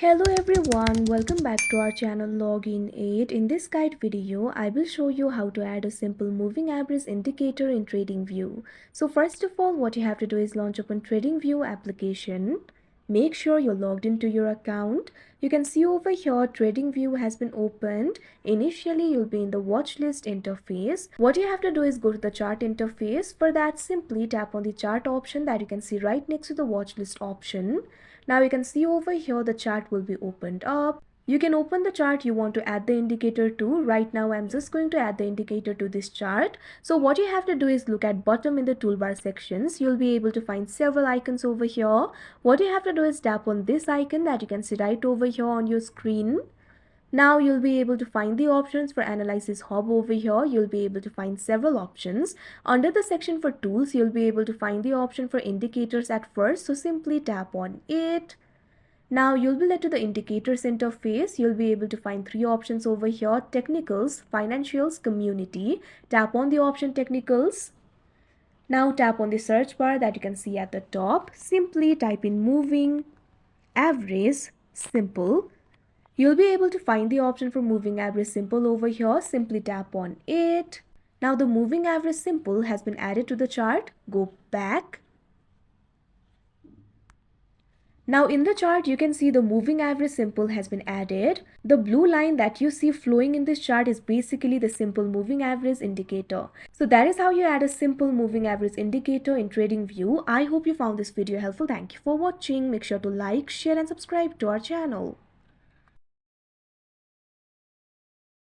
Hello everyone, welcome back to our channel Login 8. In this guide video, I will show you how to add a simple moving average indicator in TradingView. So first of all, what you have to do is launch open TradingView application. Make sure you're logged into your account. You can see over here TradingView has been opened. Initially, you'll be in the watch list interface. What you have to do is go to the chart interface. For that, simply tap on the chart option that you can see right next to the watch list option. Now you can see over here the chart will be opened up. You can open the chart you want to add the indicator to. Right now I'm just going to add the indicator to this chart. So what you have to do is look at bottom in the toolbar sections. You'll be able to find several icons over here. What you have to do is tap on this icon that you can see right over here on your screen. Now you'll be able to find the options for analysis hub over here. You'll be able to find several options. Under the section for tools, you'll be able to find the option for indicators at first. So simply tap on it. Now you'll be led to the indicators interface. You'll be able to find three options over here: technicals, financials, community. Tap on the option technicals. Now tap on the search bar that you can see at the top. Simply type in moving average simple. You'll be able to find the option for moving average simple over here. Simply tap on it. Now the moving average simple has been added to the chart. Go back. Now in the chart you can see the moving average simple has been added. The blue line that you see flowing in this chart is basically the simple moving average indicator. So that is how you add a simple moving average indicator in TradingView. I hope you found this video helpful. Thank you for watching. Make sure to like, share and subscribe to our channel.